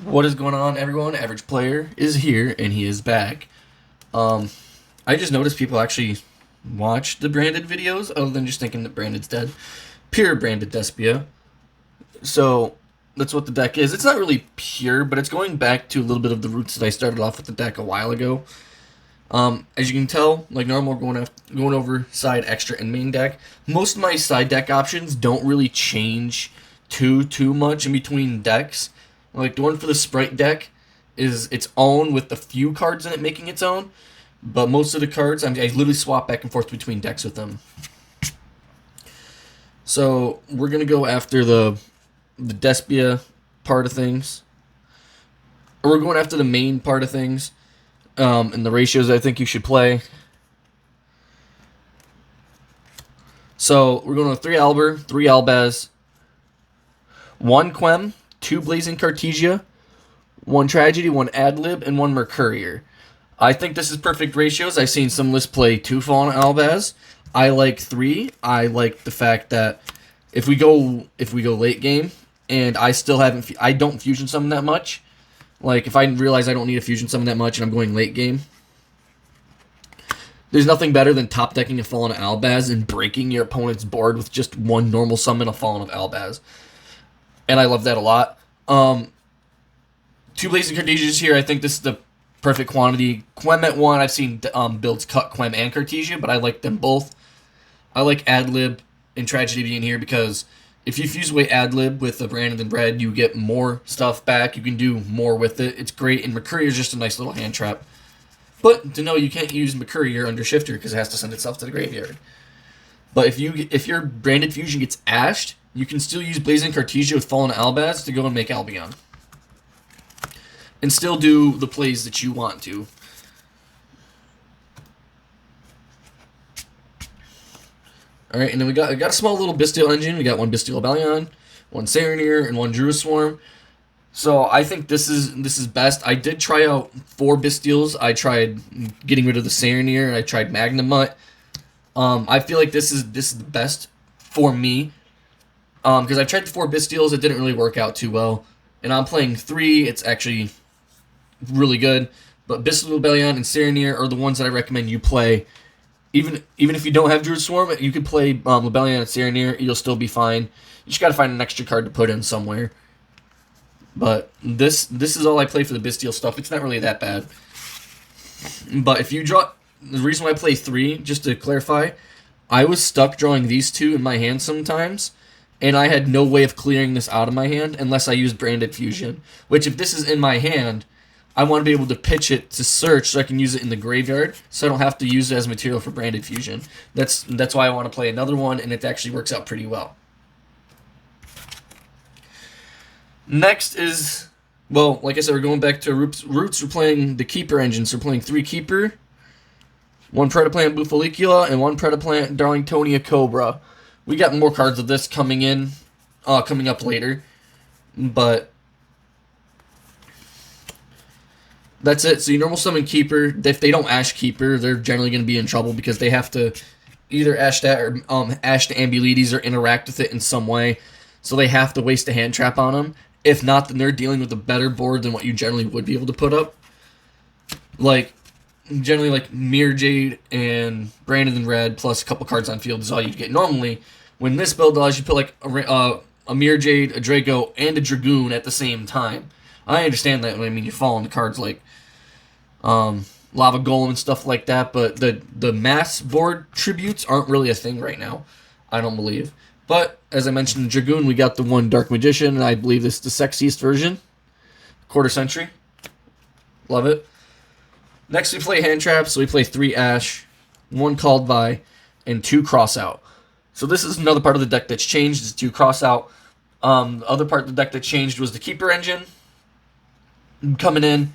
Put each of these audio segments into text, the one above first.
What is going on, everyone? Average Player is here, and he is back. I just noticed people actually watch the branded videos, other than just thinking that branded's dead. Pure branded Despia. So that's what the deck is. It's not really pure, but it's going back to a little bit of the roots that I started off with the deck a while ago. As you can tell, like normal, going over side, extra, and main deck. Most of my side deck options don't really change too much in between decks. Like the one for the Sprite deck is its own with a few cards in it making its own, but most of the cards I literally swap back and forth between decks with them. So we're gonna go after the Despia part of things, or we're going after the main part of things, and the ratios I think you should play. So we're going with 3 Albur, 3 Albaz, 1 Quem, 2 Blazing Cartesia, 1 Tragedy, 1 Adlib, and 1 Mercurier. I think this is perfect ratios. I've seen some lists play 2 Fallen Albaz. I like 3. I like the fact that if we go late game and I don't fusion summon that much. Like if I realize I don't need a fusion summon that much and I'm going late game, there's nothing better than top decking a Fallen Albaz and breaking your opponent's board with just 1 normal summon of Fallen of Albaz. And I love that a lot. 2 Blazing Cartesias here. I think this is the perfect quantity. Quem at 1. I've seen builds cut Quem and Cartesia, but I like them both. I like Adlib and Tragedy being here because if you fuse away Adlib with the Branded and Red, you get more stuff back. You can do more with it. It's great, and Mercurier is just a nice little hand trap. But to know you can't use Mercurier under Shifter because it has to send itself to the graveyard. But if your Branded Fusion gets ashed, you can still use Blazing Cartesia with Fallen Albaz to go and make Albion. And still do the plays that you want to. Alright, and then we got a small little Bystial engine. We got 1 Bystial Bellion, 1 Serenir, and 1 Druid Swarm. So I think this is best. I did try out 4 Bystials. I tried getting rid of the Serenir, and I tried Magnamut. I feel like this is the best for me. Because I tried the 4 Bystials, it didn't really work out too well. And I'm playing 3, it's actually really good. But Bystial Bellion and Serenir are the ones that I recommend you play. Even if you don't have Druid Swarm, you can play Lebellion and Serenir, you'll still be fine. You just gotta find an extra card to put in somewhere. But this is all I play for the Bystial stuff. It's not really that bad. But if you draw... The reason why I play 3, just to clarify, I was stuck drawing these 2 in my hand sometimes, and I had no way of clearing this out of my hand unless I used Branded Fusion. Which, if this is in my hand, I want to be able to pitch it to search so I can use it in the graveyard, so I don't have to use it as material for Branded Fusion. That's why I want to play another one, and it actually works out pretty well. Next is, well, like I said, we're going back to roots. We're playing the Keeper engine, so we're playing 3 Keeper, 1 Predaplant Bufolicula, and 1 Predaplant Darlingtonia Cobra. We got more cards of this coming up later, but that's it. So you normal summon Keeper. If they don't Ash Keeper, they're generally going to be in trouble because they have to either Ash that or Ash the Ambulides or interact with it in some way. So they have to waste a hand trap on them. If not, then they're dealing with a better board than what you generally would be able to put up. Generally, like Mirror Jade and Branded in Red plus a couple cards on field is all you'd get normally. When this build allows you to put like a Mirror Jade, a Draco, and a Dragoon at the same time. I understand that when I mean you're following the cards like Lava Golem and stuff like that, but the mass board tributes aren't really a thing right now, I don't believe. But, as I mentioned in Dragoon, we got the 1 Dark Magician, and I believe this is the sexiest version. Quarter Century. Love it. Next we play hand traps, so we play 3 Ash, 1 Called By, and 2 Crossout. So this is another part of the deck that's changed, is 2 Crossout. The other part of the deck that changed was the Keeper engine coming in,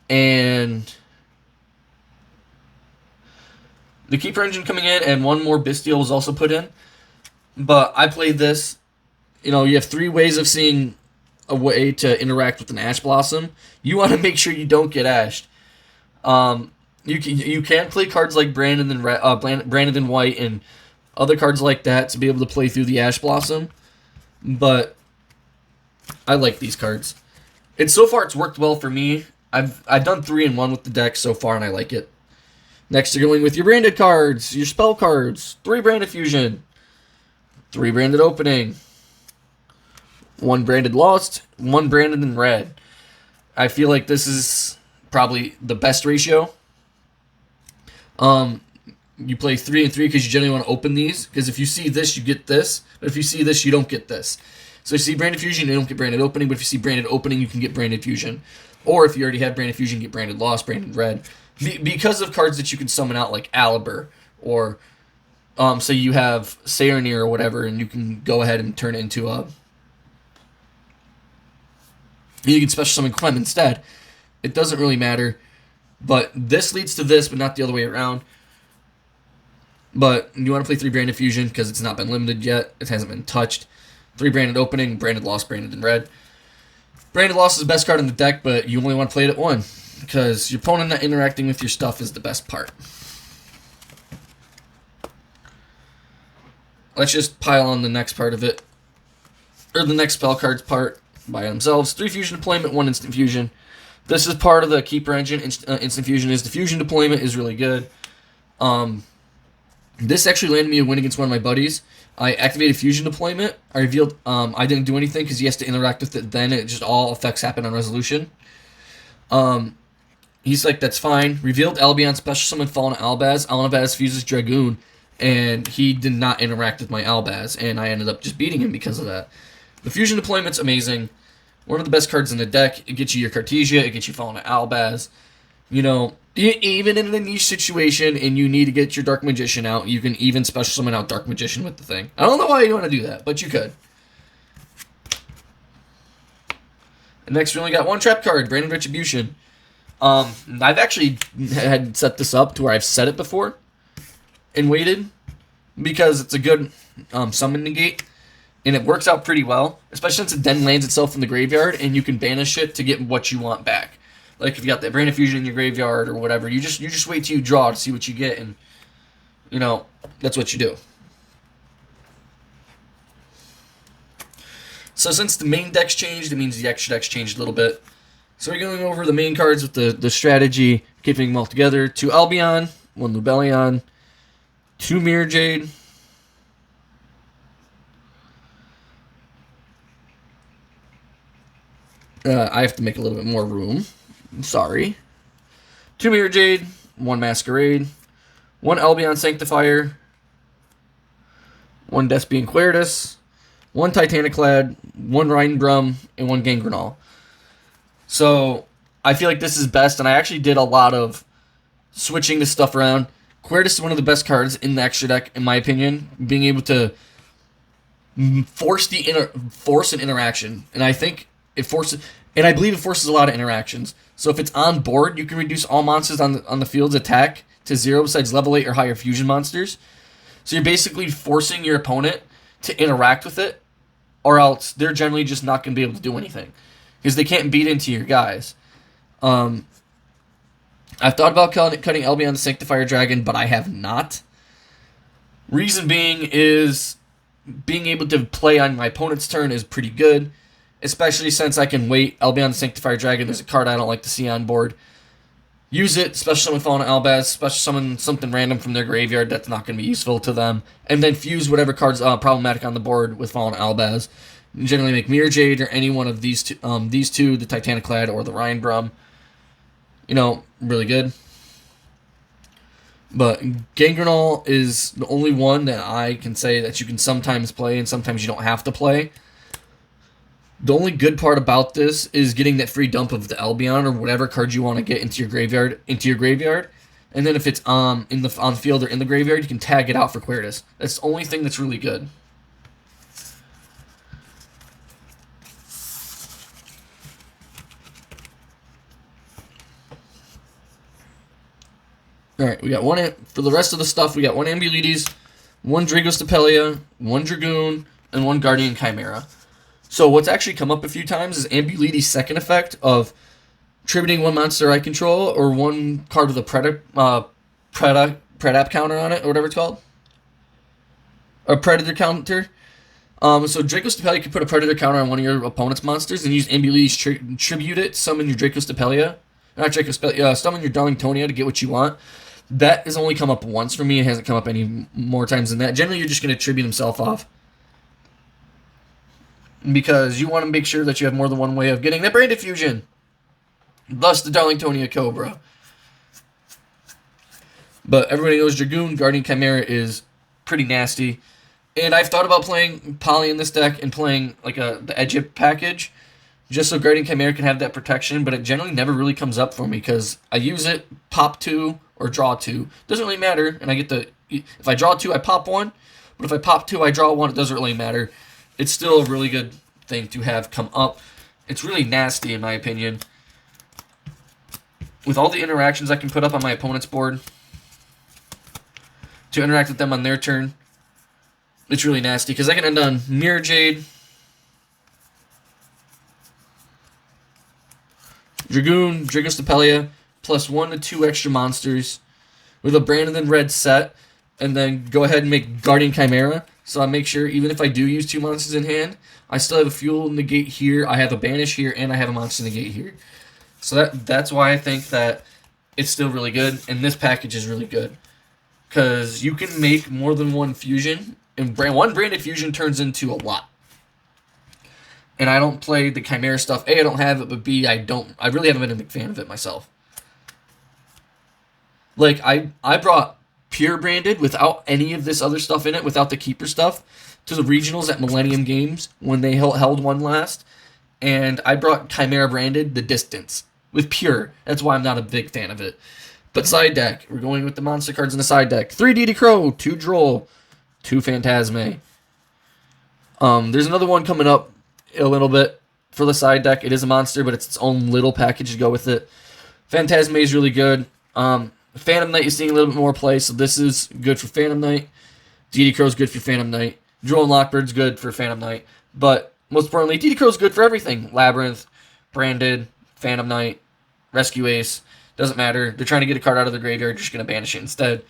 and the Keeper engine coming in, and 1 more Bystial was also put in. But I played this. You know, you have 3 ways of seeing a way to interact with an Ash Blossom. You want to make sure you don't get ashed. You can play cards like Branded in White and other cards like that to be able to play through the Ash Blossom. But I like these cards. And so far, it's worked well for me. I've done 3-in-1 with the deck so far, and I like it. Next, you're going with your branded cards, your spell cards. 3 branded fusion, 3 branded opening, 1 branded lost, 1 branded in red. I feel like this is probably the best ratio. You play 3 and 3 because you generally want to open these. Because if you see this, you get this. But if you see this, you don't get this. So if you see branded fusion, you don't get branded opening. But if you see branded opening, you can get branded fusion. Or if you already have branded fusion, get branded lost, branded red. Because of cards that you can summon out like Aliber, or say you have Saronir or whatever, and you can go ahead and turn it into a... You can special summon Clem instead. It doesn't really matter. But this leads to this, but not the other way around. But you want to play 3 branded fusion because it's not been limited yet. It hasn't been touched. 3 branded opening, branded lost, branded in red. Branded lost is the best card in the deck, but you only want to play it at 1 because your opponent not interacting with your stuff is the best part. Let's just pile on the next part of it, or the next spell cards part by themselves. 3 fusion deployment, 1 instant fusion. This is part of the keeper engine. Instant fusion is the fusion deployment is really good. This actually landed me a win against one of my buddies. I activated fusion deployment. I revealed I didn't do anything because he has to interact with it then. It just all effects happen on resolution. He's like, that's fine. Revealed Albion special summon Fallen Albaz. Albaz fuses Dragoon, and he did not interact with my Albaz, and I ended up just beating him because of that. The fusion deployment's amazing. One of the best cards in the deck. It gets you your Cartesia. It gets you Fallen Albaz. You know, even in a niche situation and you need to get your Dark Magician out, you can even special summon out Dark Magician with the thing. I don't know why you want to do that, but you could. And next, we only got 1 trap card, Branded Retribution. I've actually had set this up to where I've set it before and waited because it's a good summon negate, and it works out pretty well, especially since it then lands itself in the graveyard and you can banish it to get what you want back. Like if you got that Branded Fusion in your graveyard or whatever, you just wait till you draw to see what you get, and you know that's what you do. So since the main deck's changed, it means the extra deck's changed a little bit. So we're going over the main cards with the strategy, keeping them all together. 2 Albion, 1 Lubellion, 2 Mirror Jade, I have to make a little bit more room. I'm sorry. 2 Mirror Jade, 1 Masquerade, 1 Albion Sanctifier, 1 Despia Quertus, 1 Titaniclad, 1 Reinbrum, and 1 Gangrenol. So, I feel like this is best, and I actually did a lot of switching this stuff around. Quertus is one of the best cards in the extra deck, in my opinion. Being able to force an interaction, and I think it forces, and I believe it forces a lot of interactions. So if it's on board, you can reduce all monsters on the field's attack to 0 besides level 8 or higher fusion monsters. So you're basically forcing your opponent to interact with it, or else they're generally just not going to be able to do anything because they can't beat into your guys. I've thought about cutting Albion the Sanctifier Dragon, but I have not. Reason being is being able to play on my opponent's turn is pretty good, especially since I can wait. Albion the Sanctifier Dragon, there's a card I don't like to see on board. Use it, special summon Fallen Albaz, special summon something random from their graveyard that's not going to be useful to them, and then fuse whatever card's problematic on the board with Fallen Albaz. You generally make Mirror Jade or any one of these two, the Titaniclad or the Reinbrum. You know, really good. But Gangrenol is the only one that I can say that you can sometimes play and sometimes you don't have to play. The only good part about this is getting that free dump of the Albion or whatever card you want to get into your graveyard. And then if it's on the field or in the graveyard, you can tag it out for Quertus. That's the only thing that's really good. Alright, we got one, for the rest of the stuff, we got 1 Ambulides, 1 Dragostapelia, 1 Dragoon, and 1 Guardian Chimera. So what's actually come up a few times is Ambulides' second effect of tributing 1 monster I control or 1 card with a Predap counter on it, or whatever it's called. Or Predator counter. So Draco Stapelia can put a Predator counter on one of your opponent's monsters and use Ambulise Tribute it, summon your Draco Stapelia. Not Draco Stapelia, summon your Darlingtonia to get what you want. That has only come up once for me. It hasn't come up any more times than that. Generally, you're just going to tribute himself off. Because you want to make sure that you have more than one way of getting that Branded Fusion. Thus the Darlingtonia Cobra. But everybody knows Dragoon Guardian Chimera is pretty nasty. And I've thought about playing Poly in this deck and playing like the Egypt package, just so Guardian Chimera can have that protection, but it generally never really comes up for me because I use it, pop 2, or draw 2. Doesn't really matter, and I get the... If I draw 2, I pop 1, but if I pop 2, I draw 1, it doesn't really matter. It's still a really good thing to have come up. It's really nasty, in my opinion. With all the interactions I can put up on my opponent's board to interact with them on their turn, it's really nasty, because I can end on Mirror Jade, Dragoon, Draco Stapelia, plus 1 to 2 extra monsters with a Brandon Red set, and then go ahead and make Guardian Chimera. So I make sure, even if I do use 2 monsters in hand, I still have a Fuel Negate here, I have a Banish here, and I have a Monster Negate here. So that's why I think that it's still really good, and this package is really good. Because you can make more than one fusion, and one Branded Fusion turns into a lot. And I don't play the Chimera stuff. A, I don't have it, but B, I really haven't been a big fan of it myself. Like, I brought Pure Branded without any of this other stuff in it, without the Keeper stuff, to the regionals at Millennium Games when they held one last. And I brought Chimera Branded the Distance with Pure. That's why I'm not a big fan of it. But side deck, we're going with the monster cards in the side deck. 3 DD Crow, 2 Droll, 2 Phantasme. There's another one coming up a little bit for the side deck. It is a monster, but it's its own little package to go with it. Phantasme is really good. Phantom Knight is seeing a little bit more play, so this is good for Phantom Knight. DD Crow is good for Phantom Knight. Droll and Lockbird's good for Phantom Knight. But most importantly, DD Crow's good for everything. Labyrinth, Branded, Phantom Knight, Rescue Ace. Doesn't matter. They're trying to get a card out of the graveyard. You're just going to banish it instead.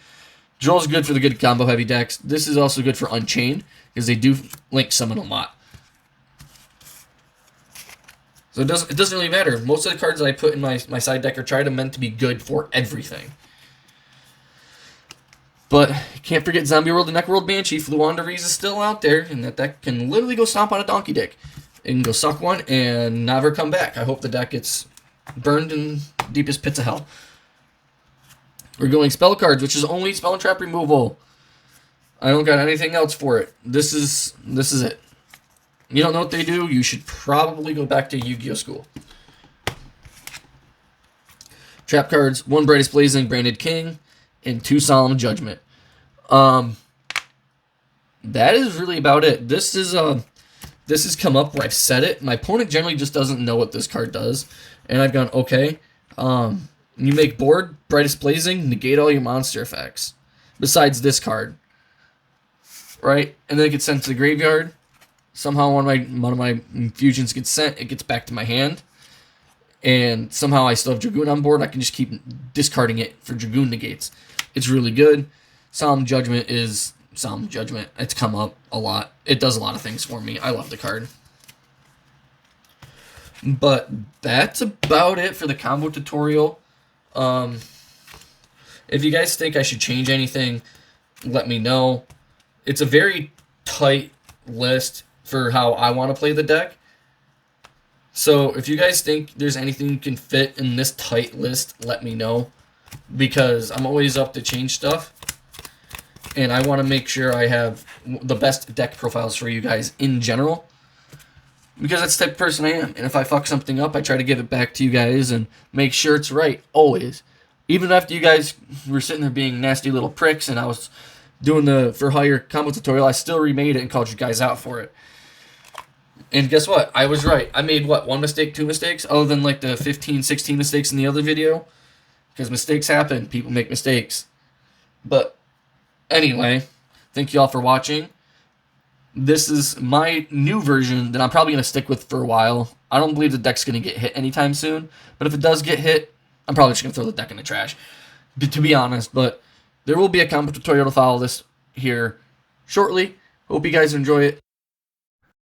Droll's good for the good combo heavy decks. This is also good for Unchained, because they do link summon a lot. So it doesn't really matter. Most of the cards that I put in my side deck are meant to be good for everything. But can't forget Zombie World and Necroworld Banshee. Fluanda Reese is still out there, and that deck can literally go stomp on a donkey dick. It can go suck one and never come back. I hope the deck gets burned in deepest pits of hell. We're going spell cards, which is only spell and trap removal. I don't got anything else for it. This is it. You don't know what they do? You should probably go back to Yu-Gi-Oh! School. Trap cards, 1 Brightest Blazing, Branded King, and 2 Solemn Judgment. That is really about it. This has come up where I've said it. My opponent generally just doesn't know what this card does. And I've gone, okay. You make board, Brightest Blazing, negate all your monster effects. Besides this card. Right? And then it gets sent to the graveyard. Somehow one of my fusions gets sent. It gets back to my hand. And somehow I still have Dragoon on board. I can just keep discarding it for Dragoon negates. It's really good. Solemn Judgment is Solemn Judgment. It's come up a lot. It does a lot of things for me. I love the card. But that's about it for the combo tutorial. If you guys think I should change anything, let me know. It's a very tight list for how I want to play the deck. So if you guys think there's anything you can fit in this tight list, let me know. Because I'm always up to change stuff. And I want to make sure I have the best deck profiles for you guys in general. Because that's the type of person I am. And if I fuck something up, I try to give it back to you guys and make sure it's right. Always. Even after you guys were sitting there being nasty little pricks and I was doing the for hire combo tutorial, I still remade it and called you guys out for it. And guess what? I was right. I made, what, 1 mistake, 2 mistakes? Other than like the 15, 16 mistakes in the other video. Because mistakes happen. People make mistakes. But anyway, thank you all for watching. This is my new version that I'm probably going to stick with for a while. I don't believe the deck's going to get hit anytime soon. But if it does get hit, I'm probably just going to throw the deck in the trash. To be honest. But there will be a combo tutorial to follow this here shortly. Hope you guys enjoy it.